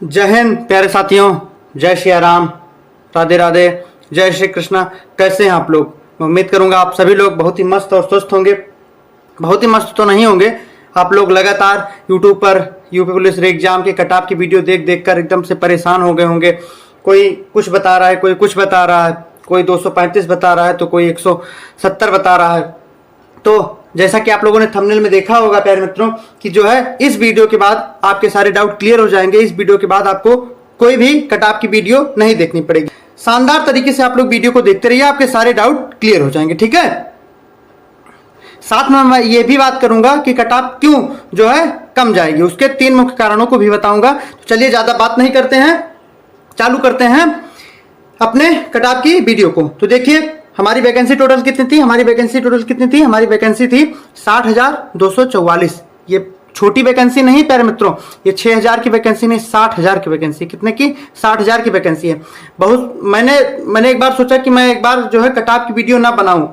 जय हिंद प्यारे साथियों, जय श्री राम, राधे राधे, जय श्री कृष्णा। कैसे हैं आप लोग? मैं उम्मीद करूंगा आप सभी लोग बहुत ही मस्त और स्वस्थ होंगे। बहुत ही मस्त तो नहीं होंगे आप लोग, लगातार यूट्यूब पर यूपी पुलिस एग्जाम के कट ऑफ की वीडियो देख देख कर एकदम से परेशान हो गए होंगे। कोई कुछ बता रहा है, कोई कुछ बता रहा है, कोई 235 बता रहा है तो कोई 170 बता रहा है। तो जैसा कि आप लोगों ने थंबनेल में देखा होगा प्यारे मित्रों कि जो है इस वीडियो के बाद आपके सारे डाउट क्लियर हो जाएंगे। इस वीडियो के बाद आपको कोई भी कट ऑफ की वीडियो नहीं देखनी पड़ेगी। शानदार तरीके से आप लोग वीडियो को देखते रहिए, आपके सारे डाउट क्लियर हो जाएंगे। ठीक है, साथ में मैं ये भी बात करूंगा कि कट ऑफ क्यों जो है कम जाएगी, उसके 3 मुख्य कारणों को भी बताऊंगा। तो चलिए ज्यादा बात नहीं करते हैं, चालू करते हैं अपने कट ऑफ की वीडियो को। तो देखिए हमारी वैकेंसी टोटल कितनी थी? हमारी वैकेंसी थी 60,244। ये छोटी वैकेंसी नहीं प्यारे मित्रों, ये 6,000 की वैकेंसी नहीं, 60,000 की वैकेंसी। कितने की? 60,000 की वैकेंसी है। बहुत मैंने एक बार सोचा कि मैं एक बार जो है कट ऑफ की वीडियो ना बनाऊं।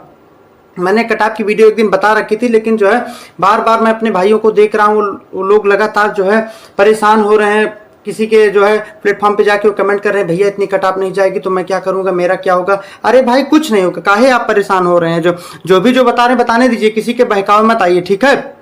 मैंने कट ऑफ की वीडियो एक दिन बता रखी थी, लेकिन जो है बार बार मैं अपने भाइयों को देख रहा हूँ, वो लोग लगातार जो है परेशान हो रहे हैं। किसी के जो है प्लेटफॉर्म पे जाके वो कमेंट कर रहे हैं, भैया इतनी कट ऑफ नहीं जाएगी तो मैं क्या करूंगा, मेरा क्या होगा। अरे भाई कुछ नहीं होगा, काहे आप परेशान हो रहे हैं? जो बता रहे हैं बताने दीजिए, किसी के बहकावे मत आइए। ठीक है,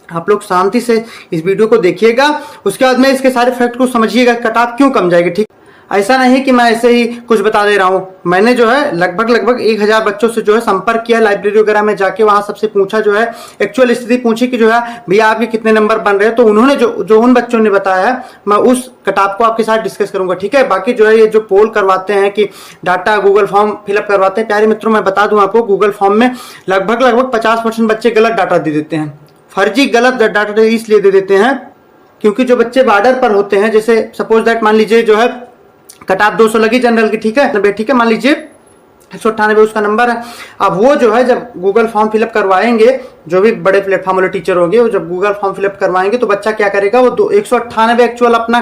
आप लोग शांति से इस वीडियो को देखिएगा, उसके बाद में इसके सारे फैक्ट को समझिएगा, कट ऑफ क्यों कम जाएगी। ठीक, ऐसा नहीं कि मैं ऐसे ही कुछ बता दे रहा हूँ। मैंने जो है लगभग 1,000 बच्चों से जो है संपर्क किया, लाइब्रेरी वगैरह में जाके वहां सबसे पूछा, जो है एक्चुअल स्थिति पूछी कि जो है भैया आपके कितने नंबर बन रहे हैं। तो उन्होंने जो उन बच्चों ने बताया है, मैं उस कट ऑफ को आपके साथ डिस्कस करूंगा। ठीक है, बाकी जो है ये जो पोल करवाते हैं कि डाटा गूगल फॉर्म फिलअप करवाते हैं, प्यारे मित्रों मैं बता दूं आपको, गूगल फॉर्म में लगभग 50% बच्चे गलत डाटा दे देते हैं। फर्जी गलत डाटा इसलिए दे देते हैं क्योंकि जो बच्चे बॉर्डर पर होते हैं, जैसे सपोज दैट मान लीजिए जो है कट ऑफ 200 लगी जनरल की, ठीक है 90, ठीक है मान लीजिए 198 उसका नंबर है। अब वो जो है जब गूगल फॉर्म फिलअप करवाएंगे, जो भी बड़े प्लेटफॉर्म वाले टीचर होंगे, वो जब गूगल फॉर्म फिलअप करवाएंगे तो बच्चा क्या करेगा, वो 198 एक्चुअल अपना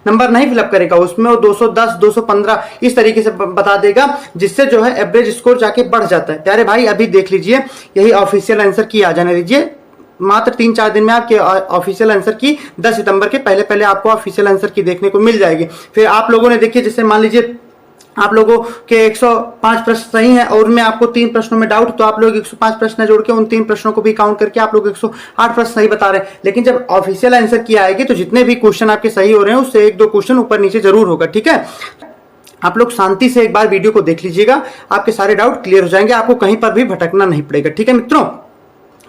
नंबर नहीं फिलअप करेगा, उसमें वो 210 215 इस तरीके से बता देगा, जिससे जो है एवरेज स्कोर जाके बढ़ जाता है। प्यारे भाई अभी देख लीजिए, यही ऑफिशियल आंसर की आ जाने दीजिए, मात्र 3-4 दिन में आपके ऑफिशियल आंसर की 10 सितंबर के पहले आपको ऑफिशियल आंसर की देखने को मिल जाएगी। फिर आप लोगों ने देखिए, जैसे मान लीजिए आप लोगों के 105 प्रश्न सही हैं और उनमें आपको 3 प्रश्नों में डाउट, तो आप लोग 105 प्रश्न जोड़ के उन 3 प्रश्नों को भी काउंट करके आप लोग 108 प्रश्न सही बता रहे हैं। लेकिन जब ऑफिशियल आंसर की आएगी तो जितने भी क्वेश्चन आपके सही हो रहे हैं उससे 1-2 क्वेश्चन ऊपर नीचे जरूर होगा। ठीक है, आप लोग शांति से एक बार वीडियो को देख लीजिएगा, आपके सारे डाउट क्लियर हो जाएंगे, आपको कहीं पर भी भटकना नहीं पड़ेगा। ठीक है मित्रों,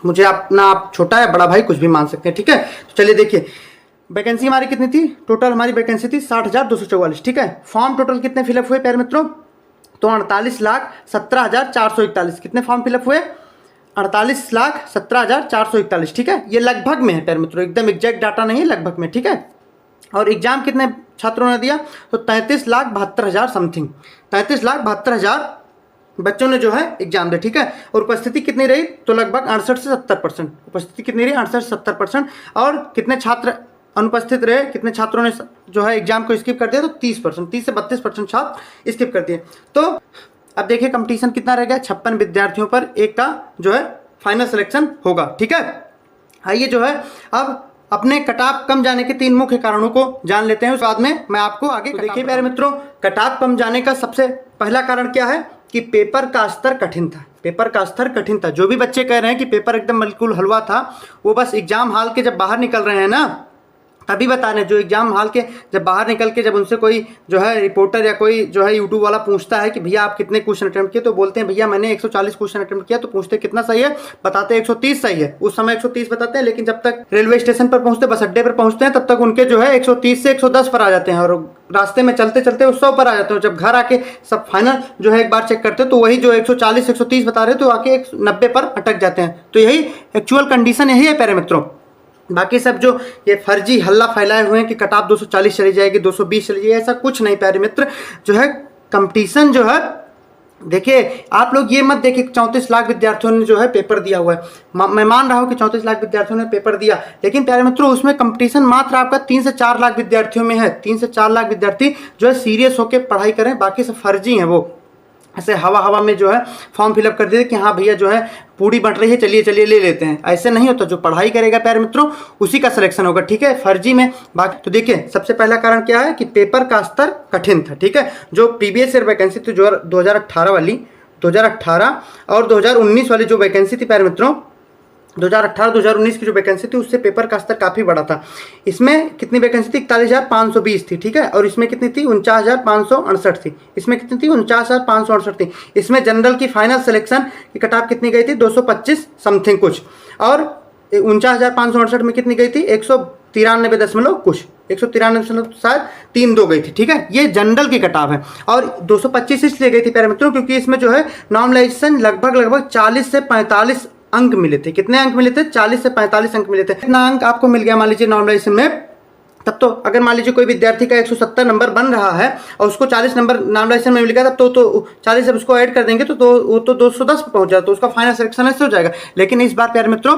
मुझे अपना आप छोटा है बड़ा भाई कुछ भी मान सकते हैं। ठीक है, तो चलिए देखिए वैकेंसी हमारी कितनी थी? टोटल हमारी वैकेंसी थी 60,244। ठीक है, फॉर्म टोटल कितने फिलअप हुए प्यारे मित्रों? तो 48,17,441। कितने फॉर्म फिलअप हुए? 48,17,441। ठीक है, ये लगभग में है प्यारे मित्रों, एकदम एग्जैक्ट डाटा नहीं है, लगभग में। ठीक है, और एग्जाम कितने छात्रों ने दिया? तो 33,72,000 समथिंग, 33,72,000 बच्चों ने जो है एग्जाम दिया। ठीक है, और उपस्थिति कितनी रही? तो लगभग 68 से 70%। उपस्थिति कितनी रही? 68 से 70%। और कितने छात्र अनुपस्थित रहे? कितने छात्रों ने जो है एग्जाम को स्किप कर दिया? तो 30%, 30 से 32% छात्र स्किप कर दिए। तो अब देखिए कंपटीशन कितना रह गया? 56 विद्यार्थियों पर एक का जो है फाइनल सिलेक्शन होगा। ठीक है, आइए जो है अब अपने कट ऑफ कम जाने के 3 मुख्य कारणों को जान लेते हैं, उस बाद में मैं आपको आगे। देखिए प्यारे मित्रों, कट ऑफ कम जाने का सबसे पहला कारण क्या है कि पेपर का स्तर कठिन था। पेपर का स्तर कठिन था। जो भी बच्चे कह रहे हैं कि पेपर एकदम बिल्कुल हलवा था, वो बस एग्जाम हॉल के जब बाहर निकल रहे हैं ना, तभी बता रहे हैं। जो एग्जाम हॉल के जब बाहर निकल के जब उनसे कोई जो है रिपोर्टर या कोई जो है यूट्यूब वाला पूछता है कि भैया आप कितने क्वेश्चन अटेम्प्ट किए, तो बोलते हैं भैया मैंने 140 क्वेश्चन अटेम्प्ट किया। तो पूछते कितना सही है, बताते 130 सही है। उस समय 130 बताते हैं, लेकिन जब तक रेलवे स्टेशन पर पहुंचते, बस अड्डे पर पहुंचते हैं, तब तक उनके जो है 130 से 110 पर आ जाते हैं, और रास्ते में चलते चलते 100 पर आ जाते हैं। जब घर आके सब फाइनल जो है एक बार चेक करते हैं, तो वही जो 140 130 बता रहे तो आके 90 पर अटक जाते हैं। तो यही एक्चुअल कंडीशन यही है प्यारे मित्रों। बाकी सब जो ये फर्जी हल्ला फैलाए हुए हैं कि कट ऑफ 240 चली जाएगी, 220 चली जाएगी, ऐसा कुछ नहीं प्यारे मित्र। जो है कंपटीशन जो है, देखिए आप लोग ये मत देखिए 34 लाख विद्यार्थियों ने जो है पेपर दिया हुआ है। मैं मान रहा हूँ कि 34 लाख विद्यार्थियों ने पेपर दिया, लेकिन प्यारे मित्रों उसमें कंपटीशन मात्र आपका 3 से 4 लाख विद्यार्थियों में है। 3 से 4 लाख विद्यार्थी जो है सीरियस होकर पढ़ाई करें, बाकी सब फर्जी हैं। वो ऐसे हवा हवा में जो है फॉर्म फिलअप कर देते कि हाँ भैया जो है पूरी बट रही है, चलिए चलिए ले लेते हैं। ऐसे नहीं होता, जो पढ़ाई करेगा प्यारे मित्रों उसी का सिलेक्शन होगा, ठीक है, फर्जी में बाकी। तो देखिए सबसे पहला कारण क्या है कि पेपर का स्तर कठिन था, ठीक है। जो प्रीवियस ईयर वैकेंसी थी 2018 वाली, 2018 और 2019 वाली जो वैकेंसी थी प्यारे मित्रों, 2018-2019 की जो वैकेंसी थी उससे पेपर का स्तर काफ़ी बड़ा था। इसमें कितनी वैकेंसी थी? 41,520 थी, ठीक है। और इसमें कितनी थी? 49,568 थी। इसमें कितनी थी? 49,568 थी। इसमें जनरल की फाइनल सिलेक्शन की कटाप कितनी गई थी? 225 समथिंग कुछ। और 49,568 में कितनी गई थी? 193 दशमलव कुछ, 193 शायद 32 गई थी, ठीक है। ये जनरल की कटाव है। और 225 इसलिए गई थी प्यारे मित्रों क्योंकि इसमें जो है नॉर्मलाइजेशन लगभग 40 से 45 अंक मिले थे। कितने अंक मिले थे? 40 से 45 अंक मिले थे। कितना अंक आपको मिल गया मान लीजिए नॉर्मलाइजेशन में? तब तो अगर मान लीजिए कोई विद्यार्थी का 170 नंबर बन रहा है और उसको 40 नंबर नॉर्मलाइजेशन में मिल गया, तब तो 40 जब उसको ऐड कर देंगे तो वो तो 210 पे पहुंच जाए, तो उसका फाइनल सिलेक्शन ऐसे हो जाएगा। लेकिन इस बार प्यारे मित्रों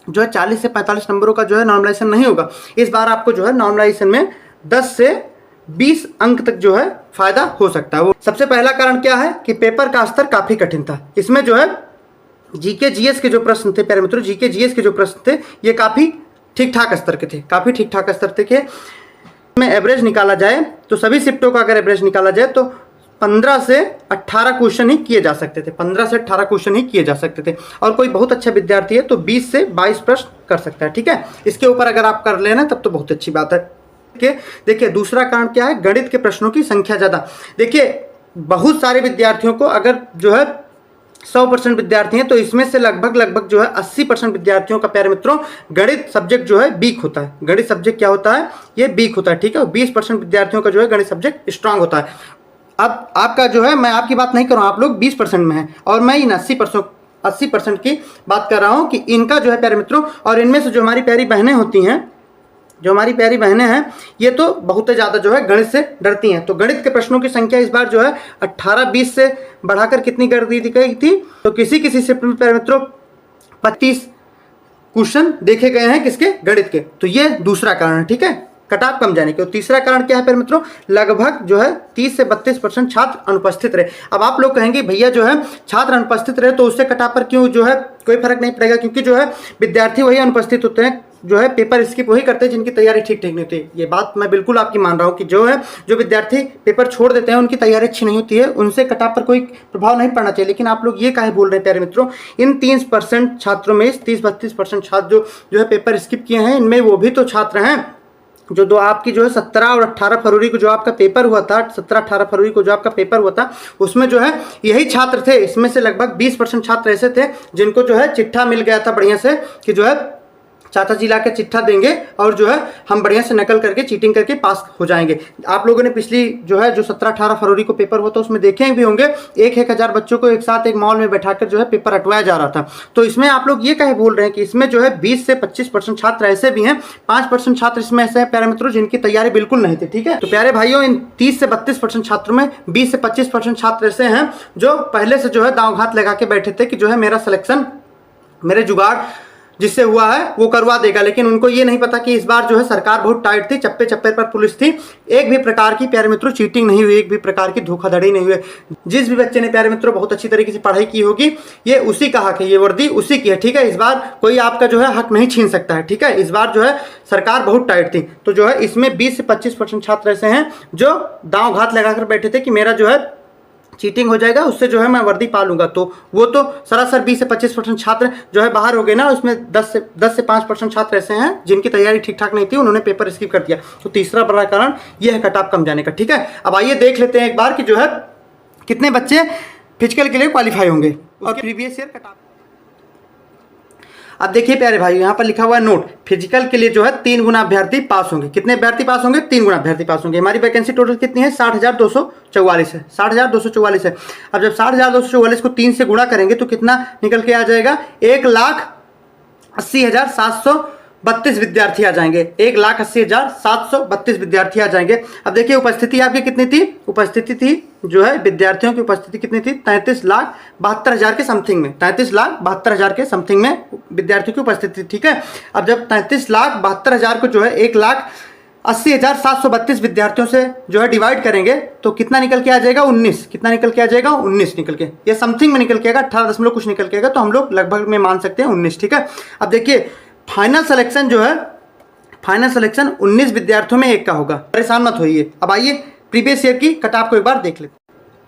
जो है 40 से 45 नंबरों का जो है नॉर्मलाइजेशन नहीं होगा। इस बार आपको जो है नॉर्मलाइजेशन में 10 से 20 अंक तक जो है फायदा हो सकता है। वो सबसे पहला कारण क्या है कि पेपर का स्तर काफी कठिन था। इसमें जो है जीके जीएस के जो प्रश्न थे प्यारे मित्रों, जीके जीएस के जो प्रश्न थे ये काफ़ी ठीक ठाक स्तर के थे, काफ़ी ठीक ठाक स्तर के। में एवरेज निकाला जाए तो सभी शिफ्टों का अगर एवरेज निकाला जाए तो 15 से 18 क्वेश्चन ही किए जा सकते थे, 15 से 18 क्वेश्चन ही किए जा सकते थे। और कोई बहुत अच्छा विद्यार्थी है तो 20 से 22 प्रश्न कर सकता है, ठीक है। इसके ऊपर अगर आप कर लेना तब तो बहुत अच्छी बात है। देखिए दूसरा कारण क्या है? गणित के प्रश्नों की संख्या ज़्यादा। देखिए बहुत सारे विद्यार्थियों को अगर जो है 100% विद्यार्थी हैं तो इसमें से लगभग जो है 80% विद्यार्थियों का प्यारे मित्रों गणित सब्जेक्ट जो है वीक होता है। गणित सब्जेक्ट क्या होता है? ये वीक होता है, ठीक है। 20% विद्यार्थियों का जो है गणित सब्जेक्ट स्ट्रांग होता है। अब आपका जो है, मैं आपकी बात नहीं कर रहा हूँ, आप लोग 20% में हैं और मैं इन 80% की बात कर रहा हूँ कि इनका जो है प्यारे मित्रों, और इनमें से जो हमारी प्यारी बहनें होती हैं, जो हमारी प्यारी बहनें हैं, ये तो बहुत ज़्यादा जो है गणित से डरती हैं। तो गणित के प्रश्नों की संख्या इस बार जो है 18-20 से बढ़ाकर कितनी कर दी गई थी? तो किसी शिफ्ट में प्यारे मित्रों 25 क्वेश्चन देखे गए हैं किसके? गणित के। तो ये दूसरा कारण है, ठीक है, कटाव कम जाने के। तीसरा कारण क्या है प्यारे मित्रों? लगभग जो है 30 से 32% छात्र अनुपस्थित रहे। अब आप लोग कहेंगे भैया जो है छात्र अनुपस्थित रहे तो उससे कटाव पर क्यों जो है कोई फर्क नहीं पड़ेगा, क्योंकि जो है विद्यार्थी वही अनुपस्थित होते हैं जो है पेपर स्किप वही करते हैं जिनकी तैयारी ठीक नहीं होती। ये बात मैं बिल्कुल आपकी मान रहा हूँ कि जो है जो विद्यार्थी पेपर छोड़ देते हैं उनकी तैयारी अच्छी नहीं होती है, उनसे कटाव पर कोई प्रभाव नहीं पड़ना चाहिए। लेकिन आप लोग ये काहे बोल रहे हैं प्यारे मित्रों? इन 30% छात्रों में 30-32% छात्र जो है पेपर स्किप किए हैं, इनमें वो भी तो छात्र हैं जो आपकी जो है 17 और 18 फरवरी को जो आपका पेपर हुआ था, 17-18 फरवरी को जो आपका पेपर हुआ था उसमें जो है यही छात्र थे। इसमें से लगभग 20% छात्र ऐसे थे जिनको जो है चिट्ठा मिल गया था बढ़िया से कि जो है चाचा जी लाके चिट्ठा देंगे और जो है हम बढ़िया से नकल करके चीटिंग करके पास हो जाएंगे। आप लोगों ने पिछली जो है जो 17-18 फरवरी को पेपर हुआ था उसमें देखे भी होंगे, 1,000 बच्चों को एक साथ एक मॉल में बैठाकर जो है पेपर हटवाया जा रहा था। तो इसमें आप लोग ये कहे बोल रहे हैं कि इसमें जो है 20 से 25% छात्र ऐसे भी हैं, 5% छात्र इसमें ऐसे हैं प्यारे मित्रों जिनकी तैयारी बिल्कुल नहीं थी, ठीक है। तो प्यारे भाइयों इन 30 से 32% छात्रों में 20 से 25% छात्र ऐसे हैं जो पहले से जो है दांव घात लगा के बैठे थे कि जो है मेरा सिलेक्शन, मेरे जुगाड़ जिससे हुआ है वो करवा देगा। लेकिन उनको ये नहीं पता कि इस बार जो है सरकार बहुत टाइट थी, चप्पे चप्पे पर पुलिस थी, एक भी प्रकार की प्यारे मित्रों चीटिंग नहीं हुई, एक भी प्रकार की धोखाधड़ी नहीं हुई। जिस भी बच्चे ने प्यारे मित्रों बहुत अच्छी तरीके से पढ़ाई की होगी ये उसी का हक है, ये वर्दी उसी की है, ठीक है। इस बार कोई आपका जो है हक नहीं छीन सकता है, ठीक है। इस बार जो है सरकार बहुत टाइट थी तो जो है इसमें 20 से 25% छात्र ऐसे हैं जो दांव घात लगाकर बैठे थे कि मेरा जो है चीटिंग हो जाएगा, उससे जो है मैं वर्दी पा लूंगा। तो वो तो सरासर 20 से 25% छात्र जो है बाहर हो गए ना, उसमें 10 से 5% छात्र ऐसे हैं जिनकी तैयारी ठीक ठाक नहीं थी, उन्होंने पेपर स्किप कर दिया। तो तीसरा बड़ा कारण यह है कट ऑफ कम जाने का, ठीक है। अब आइए देख लेते हैं एक बार कि जो है कितने बच्चे फिजिकल के लिए क्वालिफाई होंगे और प्रीवियस ईयर कट ऑफ। अब देखिए प्यारे भाई यहाँ पर लिखा हुआ है नोट, फिजिकल के लिए जो है 3 गुना अभ्यर्थी पास होंगे। कितने अभ्यर्थी पास होंगे? 3 गुना अभ्यर्थी पास होंगे। हमारी वैकेंसी टोटल कितनी है? 60,244 है, 60,244 है। अब जब 60,244 को 3 से गुणा करेंगे तो कितना निकल के आ जाएगा? 1,80,732 विद्यार्थी आ जाएंगे, 1,80,732 विद्यार्थी आ जाएंगे। अब देखिए उपस्थिति आपकी कितनी थी? उपस्थिति थी जो है विद्यार्थियों की उपस्थिति कितनी थी? 33,72,000 के समथिंग में, 33,72,000 के समथिंग में विद्यार्थियों की उपस्थिति, ठीक है। अब जब 33,72,000 को जो है 1,00,000 80,732 विद्यार्थियों से जो है डिवाइड करेंगे तो कितना निकल के आ जाएगा 19। कितना निकल के आ जाएगा 19 निकल के, या समथिंग में निकल के आएगा, 18 दशमलव कुछ निकल के आएगा, तो हम लोग लगभग में मान सकते हैं 19। ठीक है, अब देखिए फाइनल सिलेक्शन जो है, फाइनल सिलेक्शन 19 विद्यार्थियों में एक का होगा, परेशान मत होइए। अब आइए प्रीवियस ईयर की कट ऑफ को एक बार देख लेते हैं।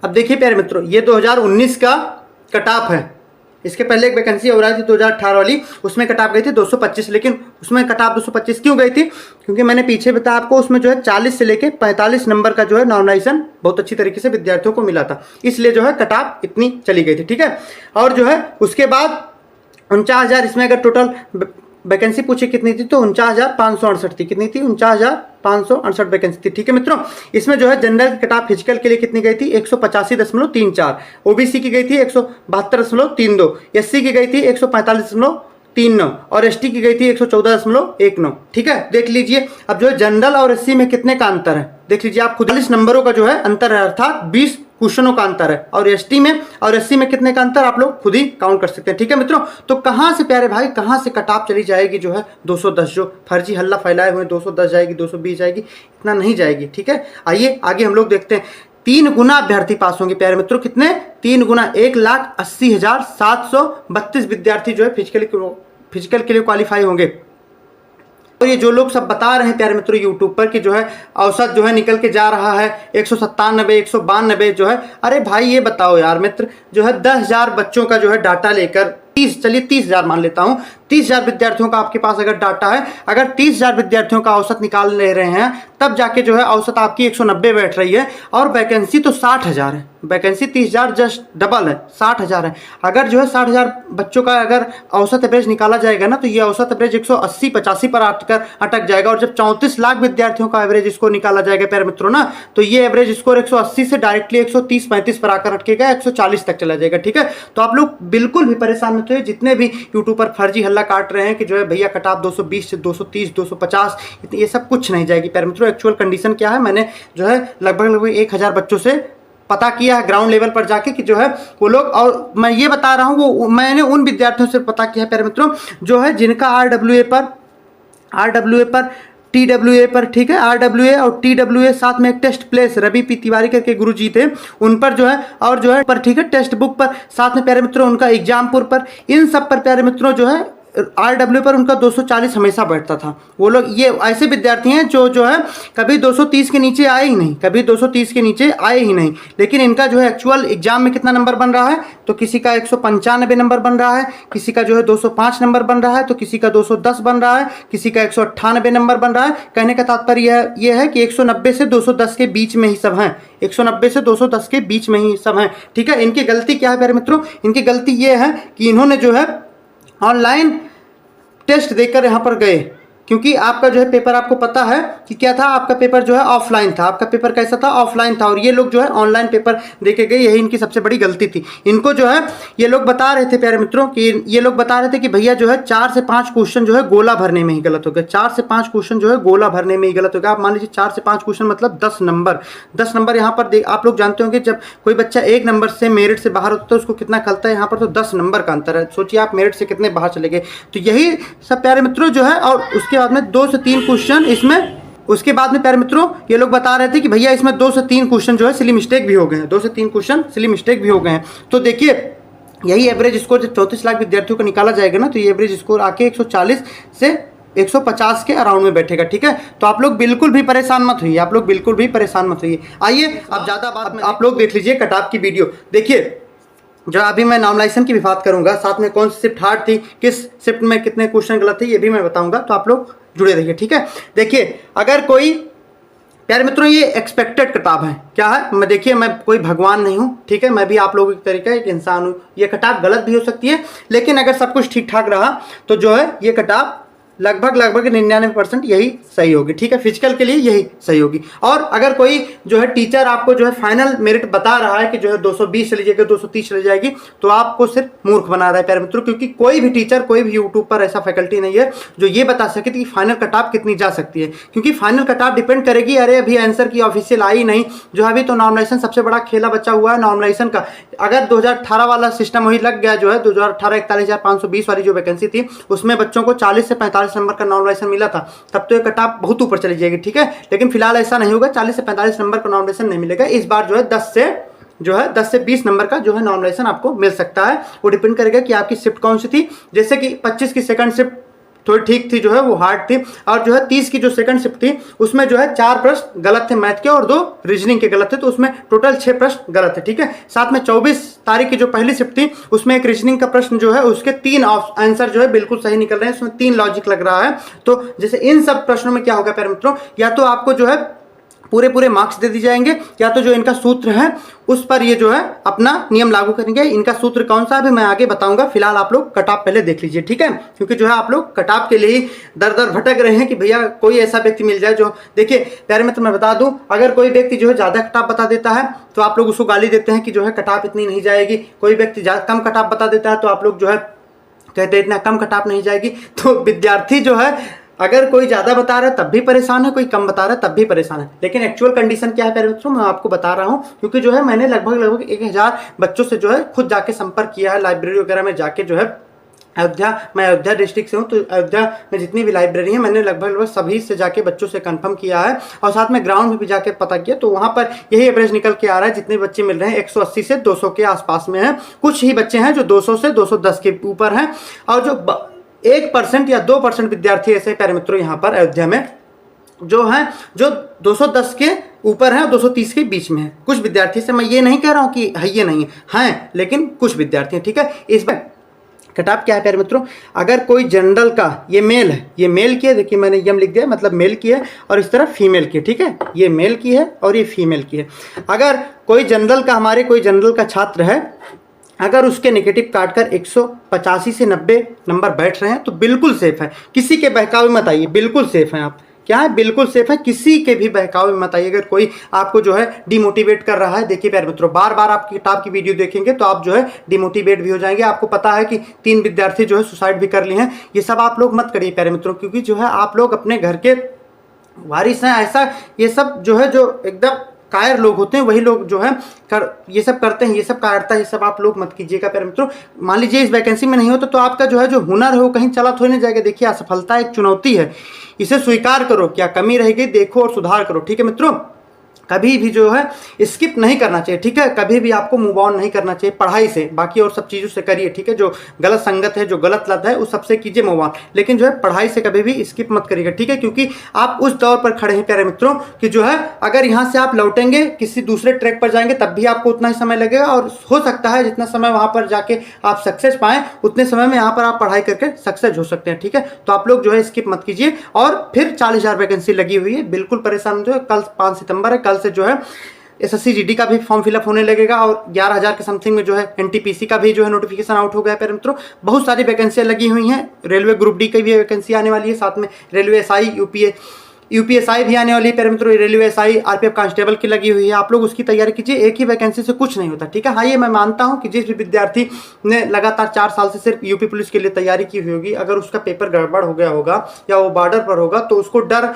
अब देखिए प्यारे मित्रों, ये 2019 का कट ऑफ है। इसके पहले एक वैकेंसी हो रही थी 2018 वाली, उसमें कट ऑफ गई थी 225, लेकिन उसमें कट ऑफ 225 क्यों गई थी? क्योंकि मैंने पीछे बताया आपको, उसमें जो है 40 से लेके 45 नंबर का जो है नॉर्मलाइजेशन बहुत अच्छी तरीके से विद्यार्थियों को मिला था, इसलिए जो है कट ऑफ इतनी चली गई थी। ठीक है, और जो है उसके बाद 49,000 इसमें अगर टोटल वैकेंसी पूछी कितनी थी तो 49,568 थी। कितनी थी? 49,568 वैकेंसी थी। ठीक है मित्रों, इसमें जो है जनरल कट ऑफ फिजिकल के लिए कितनी गई थी? 185.34, ओबीसी की गई थी 172.32, एससी की गई थी 145.39 और एसटी की गई थी 114.19। ठीक है, देख लीजिए अब जो है जनरल और एससी में कितने का अंतर है देख लीजिए आप खुद। 40 नंबरों का जो है अंतर है, अर्थात 20 क्वेश्चनों का अंतर है, और एसटी में और एससी में कितने का अंतर आप लोग खुद ही काउंट कर सकते हैं। ठीक है मित्रों, तो कहां से प्यारे भाई, कहां से कट ऑफ चली जाएगी जो है 210, जो फर्जी हल्ला फैलाए हुए 210 जाएगी, 220 जाएगी, इतना नहीं जाएगी। ठीक है, आइए आगे हम लोग देखते हैं। 3 गुना अभ्यर्थी पास होंगे प्यारे मित्रों, कितने? 3 गुना, 1,80,732 विद्यार्थी जो है फिजिकल के लिए क्वालिफाई होंगे। और ये जो लोग सब बता रहे हैं प्यारे मित्रों यूट्यूब पर कि जो है औसत जो है निकल के जा रहा है 197, 192 जो है, अरे भाई ये बताओ यार मित्र, जो है 10,000 बच्चों का जो है डाटा लेकर 30,000 मान लेता हूं, 30,000 विद्यार्थियों का आपके पास अगर डाटा है, अगर 30,000 विद्यार्थियों का औसत निकाल ले रहे हैं तब जाके जो है औसत आपकी 190 बैठ रही है, और वैकेंसी तो 60,000 है। वैकेंसी 30,000 जस्ट डबल है, 60,000 है। अगर जो है 60,000 बच्चों का अगर औसत एवरेज निकाला जाएगा ना, तो ये औसत एवरेज 180-85 पर अटक जाएगा, और जब 34 लाख विद्यार्थियों का एवरेज स्कोर निकाला जाएगा प्यारे मित्रों ना, तो ये एवरेज स्कोर 180 से डायरेक्टली 130-35 पर आकर अटकेगा, 140 तक चला जाएगा। ठीक है, तो आप लोग बिल्कुल भी परेशान मत होइए, जितने भी यूट्यूब पर फर्जी हल्ला काट रहे हैं कि जो है भैया कट ऑफ 220 से 230, 250, ये सब कुछ नहीं जाएगी प्यारे मित्रों। एक्चुअल कंडीशन क्या है, मैंने जो है लगभग 1,000 बच्चों से पता किया है ग्राउंड लेवल पर जाके कि जो है वो लोग, और मैं ये बता रहा हूँ वो मैंने उन विद्यार्थियों से पता किया है प्यारे मित्रों जो है जिनका आरडब्ल्यूए पर TWA पर, ठीक है, RWA और TWA साथ में एक test place Ravi P Tiwari करके गुरुजी थे उन पर जो है, और जो है पर, ठीक है, टेक्स्ट बुक पर, साथ में प्यारे मित्रों उनका एग्जामपुर पर, इन सब पर प्यारे मित्रों जो है RW पर उनका 240 हमेशा बैठता था। वो लोग ये ऐसे विद्यार्थी हैं जो है कभी 230 के नीचे आए ही नहीं, कभी 230 के नीचे आए ही नहीं, लेकिन इनका जो है एक्चुअल एग्जाम में कितना नंबर बन रहा है, तो किसी का 195 नंबर बन रहा है, किसी का जो है 205 नंबर बन रहा है, तो किसी का 210 बन रहा है, किसी का 198 नंबर बन रहा है। कहने का तात्पर्य यह है कि 190 से 210 के बीच में ही सब हैं, 190 से 210 के बीच में ही सब हैं। ठीक है, इनकी गलती क्या है प्यारे मित्रों? इनकी गलती ये है कि इन्होंने जो है ऑनलाइन टेस्ट देकर यहाँ पर गए, क्योंकि आपका जो है पेपर आपको पता है कि क्या था, आपका पेपर जो है ऑफलाइन था। आपका पेपर कैसा था? ऑफलाइन था, और ये लोग जो है ऑनलाइन पेपर देके गए, यही इनकी सबसे बड़ी गलती थी। इनको जो है ये लोग बता रहे थे प्यारे मित्रों कि ये लोग बता रहे थे कि भैया जो है 4 से 5 क्वेश्चन जो है गोला भरने में ही गलत हो गया, 4 से 5 क्वेश्चन जो है गोला भरने में ही गलत हो गया। आप मान लीजिए 4 से 5 क्वेश्चन मतलब 10 नंबर, 10 नंबर यहाँ पर आप लोग जानते होंगे जब कोई बच्चा 1 नंबर से मेरिट से बाहर होता है उसको कितना खलता है, यहाँ पर तो 10 नंबर का अंतर है। सोचिए आप मेरिट से कितने बाहर चले गए। तो यही सब प्यारे मित्रों जो है, और उसके बाद में 2 से 3 क्वेश्चन इसमें, उसके बाद में प्यारे मित्रों ये लोग बता रहे थे कि भैया इसमें 2 से 3 क्वेश्चन जो है सिली मिस्टेक भी हो गए हैं, 2 से 3 क्वेश्चन सिली मिस्टेक भी हो गए हैं। तो देखिए यही एवरेज स्कोर जब 34 लाख विद्यार्थियों का निकाला जाएगा ना, तो ये एवरेज स्कोर आके 140 से 150 के अराउंड में बैठेगा। ठीक है, तो आप लोग बिल्कुल भी परेशान मत होइए, आप लोग बिल्कुल भी परेशान मत होइए। आइए अब ज़्यादा बात आप लोग देख लीजिए कट ऑफ की वीडियो। देखिए जो अभी मैं नॉर्मलाइजेशन की भी बात करूंगा, साथ में कौन सी शिफ्ट हार्ड थी, किस शिफ्ट में कितने क्वेश्चन गलत थे, ये भी मैं बताऊंगा, तो आप लोग जुड़े रहिए। ठीक है, देखिए अगर कोई प्यारे मित्रों ये एक्सपेक्टेड किताब है, क्या है, मैं देखिए मैं कोई भगवान नहीं हूँ, ठीक है, मैं भी आप लोगों की तरीके एक इंसान हूँ। ये किताब गलत भी हो सकती है, लेकिन अगर सब कुछ ठीक ठाक रहा तो जो है ये किताब लगभग 99% यही सही होगी। ठीक है, फिजिकल के लिए यही सही होगी। और अगर कोई जो है टीचर आपको जो है फाइनल मेरिट बता रहा है कि जो है 220 चली जाएगी, 230 चली जाएगी, तो आपको सिर्फ मूर्ख बना रहा है प्यारे मित्रों, क्योंकि कोई भी टीचर, कोई भी यूट्यूब पर ऐसा फैकल्टी नहीं है जो ये बता सके कि फाइनल कट ऑफ कितनी जा सकती है, क्योंकि फाइनल कट ऑफ डिपेंड करेगी, अरे अभी आंसर की ऑफिशियल आई नहीं, जो अभी तो नॉर्मलाइजेशन सबसे बड़ा खेला बचा हुआ है नॉर्मलाइजेशन का। अगर 2018 वाला सिस्टम वही लग गया, जो है 2018 41,520 वाली जो वैकेंसी थी उसमें बच्चों को 40 से 45 45 नंबर का नॉमिनेशन मिला था, तब तो ये कट ऑफ बहुत ऊपर चली जाएगी, ठीक है। लेकिन फिलहाल ऐसा नहीं होगा, 40 से 45 नंबर का नॉमिनेशन नहीं मिलेगा इस बार। जो है 10 से 20 नंबर का जो है नॉमिनेशन आपको मिल सकता है। वो डिपेंड करेगा कि आपकी शिफ्ट कौन सी थी। जैसे कि 25 की सेकंड शिफ्ट थोड़ी ठीक थी, जो है वो हार्ड थी, और जो है 30 की जो सेकंड शिफ्ट थी उसमें जो है 4 प्रश्न गलत थे मैथ के और 2 रीजनिंग के गलत थे, तो उसमें टोटल 6 प्रश्न गलत थे, ठीक है। साथ में 24 तारीख की जो पहली शिफ्ट थी उसमें एक रीजनिंग का प्रश्न जो है उसके 3 आंसर जो है बिल्कुल सही निकल रहे हैं, उसमें 3 लॉजिक लग रहा है। तो जैसे इन सब प्रश्नों में क्या होगा प्यारे मित्रों, या तो आपको जो है पूरे मार्क्स दे दिए जाएंगे, या तो जो इनका सूत्र है उस पर ये जो है अपना नियम लागू करेंगे। इनका सूत्र कौन सा है मैं आगे बताऊंगा, फिलहाल आप लोग कट ऑफ पहले देख लीजिए, ठीक है। क्योंकि जो है आप लोग कट ऑफ के लिए ही दर भटक रहे हैं कि भैया कोई ऐसा व्यक्ति मिल जाए जो, देखिए प्यारे मित्र मैं बता दूं, अगर कोई व्यक्ति जो है ज्यादा कट ऑफ बता देता है तो आप लोग उसको गाली देते हैं कि जो है कट ऑफ इतनी नहीं जाएगी। कोई व्यक्ति कम कट ऑफ बता देता है तो आप लोग जो है कहते हैं इतना कम कट ऑफ नहीं जाएगी। तो विद्यार्थी जो है अगर कोई ज्यादा बता रहा है तब भी परेशान है, कोई कम बता रहा है तब भी परेशान है। लेकिन एक्चुअल कंडीशन क्या है प्यारे मित्रों, मैं आपको बता रहा हूं, क्योंकि जो है मैंने लगभग 1000 बच्चों से जो है खुद जाके संपर्क किया है, लाइब्रेरी वगैरह में जाके जो है मैं अयोध्या डिस्ट्रिक्ट से हूँ, तो अयोध्या में जितनी भी लाइब्रेरी है मैंने लगभग सभी से जाके बच्चों से कंफर्म किया है, और साथ में ग्राउंड में भी जाके पता किया, तो वहाँ पर यही एवरेज निकल के आ रहा है। जितने बच्चे मिल रहे हैं 180 से 200 के आसपास में है। कुछ ही बच्चे हैं जो 200 से 210 के ऊपर हैं, और जो 1% या 2% विद्यार्थी ऐसे प्यारे मित्रों यहाँ पर अयोध्या में जो हैं जो 210 के ऊपर हैं और 230 के बीच में है। कुछ विद्यार्थी से मैं ये नहीं कह रहा हूँ कि है ये नहीं है, लेकिन कुछ विद्यार्थी हैं, ठीक है। इस बार कट ऑफ क्या है प्यारे मित्रों, अगर कोई जनरल का, ये मेल है, ये मेल की है, देखिए मैंने यम लिख दिया, मतलब मेल की है, और इस तरफ फीमेल की है, ठीक है। ये मेल की है और ये फीमेल की है। अगर कोई जनरल का, हमारे कोई जनरल का छात्र है, अगर उसके नेगेटिव काटकर 185 से 90 नंबर बैठ रहे हैं तो बिल्कुल सेफ है। किसी के बहकावे मत आइए, बिल्कुल सेफ हैं आप। क्या है, बिल्कुल सेफ है, किसी के भी बहकावे में मत आइए। अगर कोई आपको जो है डिमोटिवेट कर रहा है, देखिए प्यारे मित्रों बार बार आपकी किताब की वीडियो देखेंगे तो आप जो है डिमोटिवेट भी हो जाएंगे। आपको पता है कि 3 विद्यार्थी जो है सुसाइड भी कर लिए हैं। ये सब आप लोग मत करिए प्यारे मित्रों, क्योंकि जो है आप लोग अपने घर के वारिस हैं। ऐसा ये सब जो है जो एकदम कायर लोग होते हैं वही लोग जो है ये सब करते हैं, ये सब कायरता, ये सब आप लोग मत कीजिएगा प्यारे मित्रों। मान लीजिए इस वैकेंसी में नहीं होता तो आपका जो है जो हुनर है वो कहीं चला थोड़ी नहीं जाएगा। देखिए असफलता एक चुनौती है, इसे स्वीकार करो, क्या कमी रहेगी देखो और सुधार करो, ठीक है मित्रों। कभी भी जो है स्किप नहीं करना चाहिए, ठीक है। कभी भी आपको मूव ऑन नहीं करना चाहिए पढ़ाई से, बाकी और सब चीज़ों से करिए, ठीक है। जो गलत संगत है, जो गलत लत है, उस सबसे कीजिए मूव ऑन, लेकिन जो है पढ़ाई से कभी भी स्किप मत करिएगा, ठीक है। क्योंकि आप उस दौर पर खड़े हैं प्यारे मित्रों कि जो है अगर यहाँ से आप लौटेंगे किसी दूसरे ट्रैक पर जाएंगे तब भी आपको उतना ही समय लगेगा, और हो सकता है जितना समय वहाँ पर जाके आप सक्सेस पाएं उतने समय में यहाँ पर आप पढ़ाई करके सक्सेस हो सकते हैं, ठीक है। तो आप लोग जो है स्किप मत कीजिए। और फिर 40,000 वैकेंसी लगी हुई है, बिल्कुल परेशान जो है। कल 5 सितंबर है, कल से जो है SSC GD का भी फॉर्म फिलअप होने लगेगा, और 11,000 के समथिंग में जो है NTPC का भी जो है नोटिफिकेशन आउट हो गया है मित्रों। बहुत सारी वैकेंसियां लगी हुई हैं। रेलवे ग्रुप डी की भी वैकेंसी आने वाली है, साथ में रेलवे SI UPSI भी आने वाली है मित्रों। रेलवे SI RPF कांस्टेबल की लगी हुई है, आप लोग उसकी तैयारी कीजिए। एक ही वैकेंसी से कुछ नहीं होता, ठीक है। हाँ ये मैं मानता हूँ कि जिस भी विद्यार्थी ने लगातार 4 साल से सिर्फ यूपी पुलिस के लिए तैयारी की हुई होगी, अगर उसका पेपर गड़बड़ हो गया होगा या वो बॉर्डर पर होगा तो उसको डर